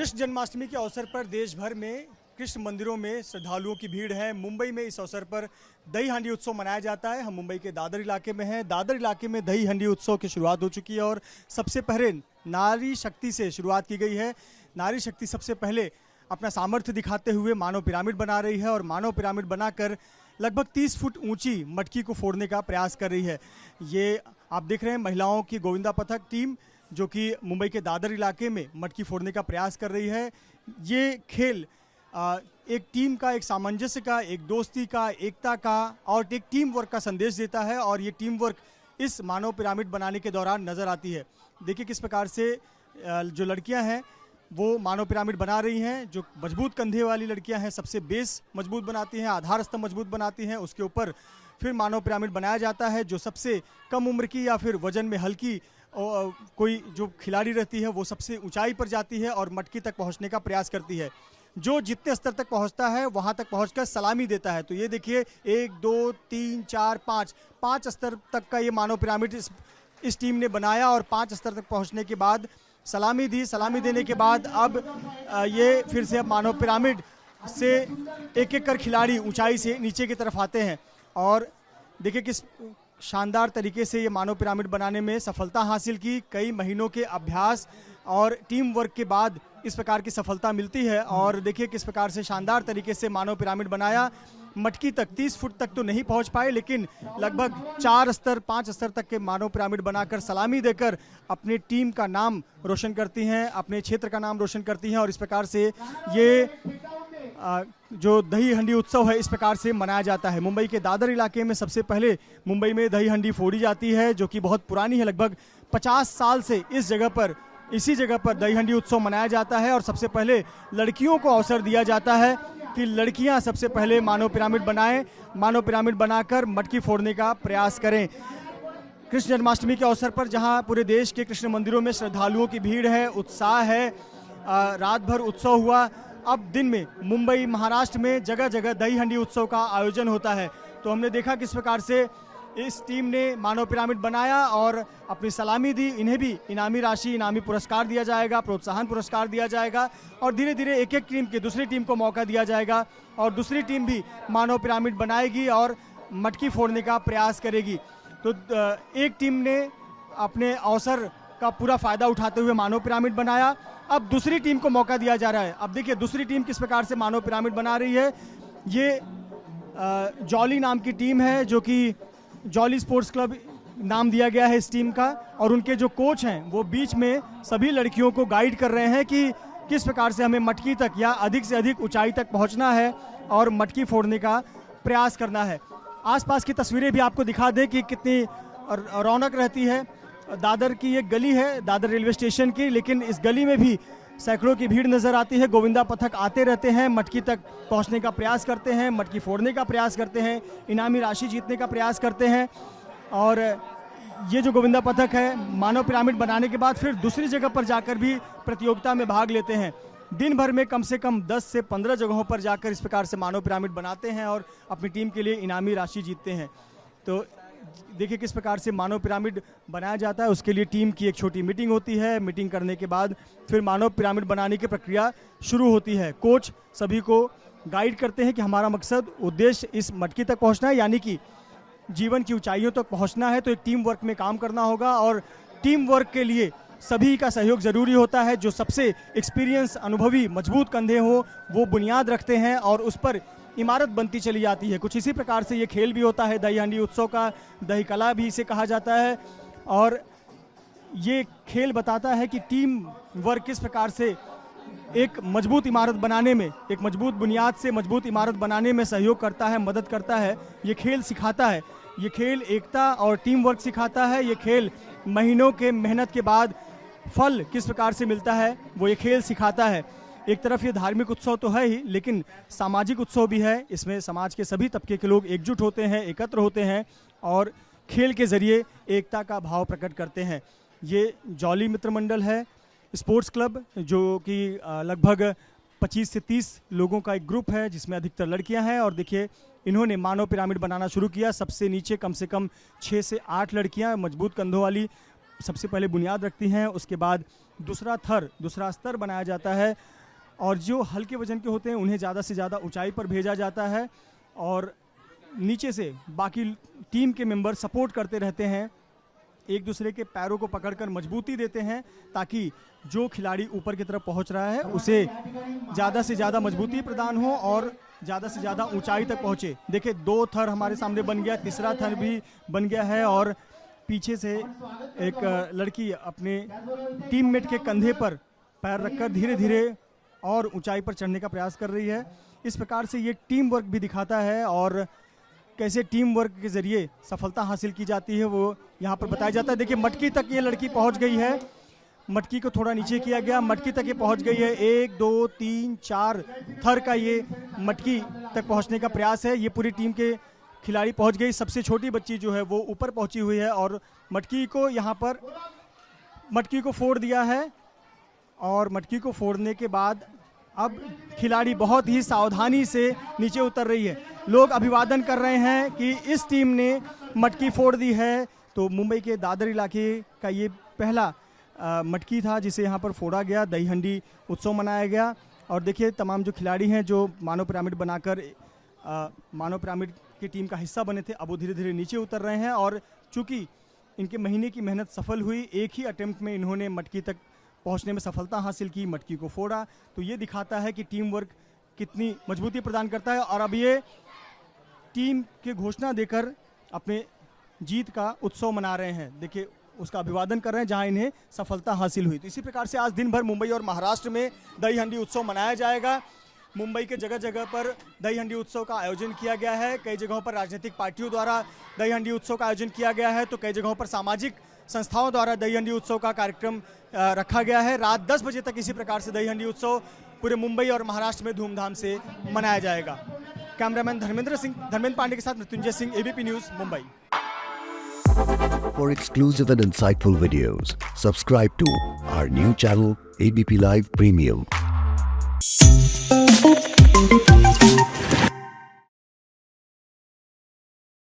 कृष्ण जन्माष्टमी के अवसर पर देश भर में कृष्ण मंदिरों में श्रद्धालुओं की भीड़ है। मुंबई में इस अवसर पर दही हांडी उत्सव मनाया जाता है। हम मुंबई के दादर इलाके में हैं। दादर इलाके में दही हांडी उत्सव की शुरुआत हो चुकी है और सबसे पहले नारी शक्ति से शुरुआत की गई है। नारी शक्ति सबसे पहले अपना सामर्थ्य दिखाते हुए मानव पिरामिड बना रही है और मानव पिरामिड बनाकर लगभग 30 फुट ऊंची मटकी को फोड़ने का प्रयास कर रही है। ये आप देख रहे हैं महिलाओं की गोविंदा पथक टीम जो कि मुंबई के दादर इलाके में मटकी फोड़ने का प्रयास कर रही है। ये खेल एक टीम का, एक सामंजस्य का, एक दोस्ती का, एकता का और एक टीम वर्क का संदेश देता है और ये टीम वर्क इस मानव पिरामिड बनाने के दौरान नज़र आती है। देखिए किस प्रकार से जो लड़कियां हैं वो मानव पिरामिड बना रही हैं। जो मजबूत कंधे वाली लड़कियां हैं सबसे बेस मजबूत बनाती हैं, आधार स्तंभ मजबूत बनाती हैं, उसके ऊपर फिर मानव पिरामिड बनाया जाता है। जो सबसे कम उम्र की या फिर वजन में हल्की कोई जो खिलाड़ी रहती है वो सबसे ऊंचाई पर जाती है और मटकी तक पहुंचने का प्रयास करती है। जो जितने स्तर तक पहुंचता है वहां तक पहुंचकर सलामी देता है। तो ये देखिए 1 2 3 4 5 स्तर तक का ये मानव पिरामिड इस टीम ने बनाया और 5 स्तर तक पहुंचने के बाद सलामी दी। सलामी देने के बाद अब ये फिर से अब मानव पिरामिड से एक एक कर खिलाड़ी ऊंचाई से नीचे की तरफ आते हैं और देखिए किस शानदार तरीके से ये मानव पिरामिड बनाने में सफलता हासिल की। कई महीनों के अभ्यास और टीम वर्क के बाद इस प्रकार की सफलता मिलती है और देखिए किस प्रकार से शानदार तरीके से मानव पिरामिड बनाया। मटकी तक 30 फुट तक तो नहीं पहुंच पाए लेकिन लगभग 4 स्तर 5 स्तर तक के मानव पिरामिड बनाकर सलामी देकर अपनी टीम का नाम रोशन करती हैं, अपने क्षेत्र का नाम रोशन करती हैं और इस प्रकार से ये जो दही हंडी उत्सव है इस प्रकार से मनाया जाता है। मुंबई के दादर इलाके में सबसे पहले मुंबई में दही हंडी फोड़ी जाती है जो कि बहुत पुरानी है। लगभग 50 साल से इसी जगह पर दही हंडी उत्सव मनाया जाता है और सबसे पहले लड़कियों को अवसर दिया जाता है कि लड़कियां सबसे पहले मानव पिरामिड बनाएं, मानव पिरामिड बनाकर मटकी फोड़ने का प्रयास करें। कृष्ण जन्माष्टमी के अवसर पर जहां पूरे देश के कृष्ण मंदिरों में श्रद्धालुओं की भीड़ है, उत्साह है, रात भर उत्सव हुआ। अब दिन में मुंबई महाराष्ट्र में जगह जगह दही हंडी उत्सव का आयोजन होता है। तो हमने देखा किस प्रकार से इस टीम ने मानव पिरामिड बनाया और अपनी सलामी दी। इन्हें भी इनामी राशि, इनामी पुरस्कार दिया जाएगा, प्रोत्साहन पुरस्कार दिया जाएगा और धीरे धीरे एक एक टीम की दूसरी टीम को मौका दिया जाएगा और दूसरी टीम भी मानव पिरामिड बनाएगी और मटकी फोड़ने का प्रयास करेगी। तो एक टीम ने अपने अवसर का पूरा फायदा उठाते हुए मानव पिरामिड बनाया। अब दूसरी टीम को मौका दिया जा रहा है। अब देखिए दूसरी टीम किस प्रकार से मानव पिरामिड बना रही है। ये जॉली नाम की टीम है जो कि जॉली स्पोर्ट्स क्लब नाम दिया गया है इस टीम का और उनके जो कोच हैं वो बीच में सभी लड़कियों को गाइड कर रहे हैं कि किस प्रकार से हमें मटकी तक या अधिक से अधिक ऊंचाई तक पहुंचना है और मटकी फोड़ने का प्रयास करना है। आसपास की तस्वीरें भी आपको दिखा दें कि कितनी रौनक रहती है। दादर की एक गली है, दादर रेलवे स्टेशन की, लेकिन इस गली में भी सैकड़ों की भीड़ नजर आती है। गोविंदा पथक आते रहते हैं, मटकी तक पहुंचने का प्रयास करते हैं, मटकी फोड़ने का प्रयास करते हैं, इनामी राशि जीतने का प्रयास करते हैं और ये जो गोविंदा पथक है मानव पिरामिड बनाने के बाद फिर दूसरी जगह पर जाकर भी प्रतियोगिता में भाग लेते हैं। दिन भर में कम से कम 10 से 15 जगहों पर जाकर इस प्रकार से मानव पिरामिड बनाते हैं और अपनी टीम के लिए इनामी राशि जीतते हैं। तो देखिए किस प्रकार से मानव पिरामिड बनाया जाता है। उसके लिए टीम की एक छोटी मीटिंग होती है। मीटिंग करने के बाद फिर मानव पिरामिड बनाने की प्रक्रिया शुरू होती है। कोच सभी को गाइड करते हैं कि हमारा मकसद, उद्देश्य इस मटकी तक पहुंचना है, यानी कि जीवन की ऊंचाइयों तक पहुंचना है। तो एक टीम वर्क में काम करना होगा और टीम वर्क के लिए सभी का सहयोग ज़रूरी होता है। जो सबसे एक्सपीरियंस, अनुभवी, मजबूत कंधे हो वो बुनियाद रखते हैं और उस पर इमारत बनती चली जाती है। कुछ इसी प्रकार से ये खेल भी होता है दही हांडी उत्सव का, दही कला भी इसे कहा जाता है और ये खेल बताता है कि टीम वर्क किस प्रकार से एक मजबूत इमारत बनाने में, एक मजबूत बुनियाद से मजबूत इमारत बनाने में सहयोग करता है, मदद करता है। ये खेल सिखाता है, ये खेल एकता और टीम वर्क सिखाता है। ये खेल महीनों के मेहनत के बाद फल किस प्रकार से मिलता है वो ये खेल सिखाता है। एक तरफ ये धार्मिक उत्सव तो है ही लेकिन सामाजिक उत्सव भी है। इसमें समाज के सभी तबके के लोग एकजुट होते हैं, एकत्र होते हैं और खेल के जरिए एकता का भाव प्रकट करते हैं। ये जॉली मित्र मंडल है, स्पोर्ट्स क्लब, जो कि लगभग 25 से 30 लोगों का एक ग्रुप है जिसमें अधिकतर लड़कियां हैं और देखिए इन्होंने मानव पिरामिड बनाना शुरू किया। सबसे नीचे कम से कम 6 से 8 लड़कियां मजबूत कंधों वाली सबसे पहले बुनियाद रखती हैं, उसके बाद दूसरा स्तर बनाया जाता है और जो हल्के वजन के होते हैं उन्हें ज़्यादा से ज़्यादा ऊंचाई पर भेजा जाता है और नीचे से बाकी टीम के मेंबर सपोर्ट करते रहते हैं, एक दूसरे के पैरों को पकड़कर मजबूती देते हैं ताकि जो खिलाड़ी ऊपर की तरफ पहुंच रहा है उसे ज़्यादा से ज़्यादा मजबूती प्रदान हो और ज़्यादा से ज़्यादा ऊंचाई तक पहुंचे। देखिए 2 थर हमारे सामने बन गया, तीसरा थर भी बन गया है और पीछे से एक लड़की अपने टीममेट के कंधे पर पैर रखकर धीरे धीरे और ऊंचाई पर चढ़ने का प्रयास कर रही है। इस प्रकार से ये टीम वर्क भी दिखाता है और कैसे टीम वर्क के जरिए सफलता हासिल की जाती है वो यहाँ पर बताया जाता है। देखिए मटकी तक ये लड़की पहुँच गई है, मटकी को थोड़ा नीचे किया गया, मटकी तक ये पहुँच गई है। 1 2 3 4 थर का ये मटकी तक पहुँचने का प्रयास है। ये पूरी टीम के खिलाड़ी पहुँच गई। सबसे छोटी बच्ची जो है वो ऊपर पहुँची हुई है और मटकी को यहाँ पर मटकी को फोड़ दिया है और मटकी को फोड़ने के बाद अब खिलाड़ी बहुत ही सावधानी से नीचे उतर रही है। लोग अभिवादन कर रहे हैं कि इस टीम ने मटकी फोड़ दी है। तो मुंबई के दादर इलाके का ये पहला मटकी था जिसे यहाँ पर फोड़ा गया, दही हंडी उत्सव मनाया गया। और देखिए तमाम जो खिलाड़ी हैं जो मानव पिरामिड बनाकर मानव पिरामिड की टीम का हिस्सा बने थे, अब वो धीरे धीरे नीचे उतर रहे हैं और चूँकि इनके महीने की मेहनत सफल हुई, एक ही अटेम्प्ट में इन्होंने मटकी तक पहुंचने में सफलता हासिल की, मटकी को फोड़ा। तो ये दिखाता है कि टीम वर्क कितनी मजबूती प्रदान करता है। और अब ये टीम की घोषणा देकर अपने जीत का उत्सव मना रहे हैं। देखिए उसका अभिवादन कर रहे हैं जहां इन्हें सफलता हासिल हुई। तो इसी प्रकार से आज दिन भर मुंबई और महाराष्ट्र में दही हंडी उत्सव मनाया जाएगा। मुंबई के जगह जगह पर दही हंडी उत्सव का आयोजन किया गया है। कई जगहों पर राजनीतिक पार्टियों द्वारा दही हंडी उत्सव का आयोजन किया गया है, तो कई जगहों पर सामाजिक संस्थाओं द्वारा दही हंडी उत्सव का कार्यक्रम रखा गया है। रात 10 बजे तक इसी प्रकार से दही हंडी उत्सव पूरे मुंबई और महाराष्ट्र में धूमधाम से मनाया जाएगा। कैमरामैन धर्मेंद्र पांडे के साथ Mrityunjay Singh, ABP news, Mumbai. For exclusive and insightful videos, subscribe to our new channel ABP Live Premium.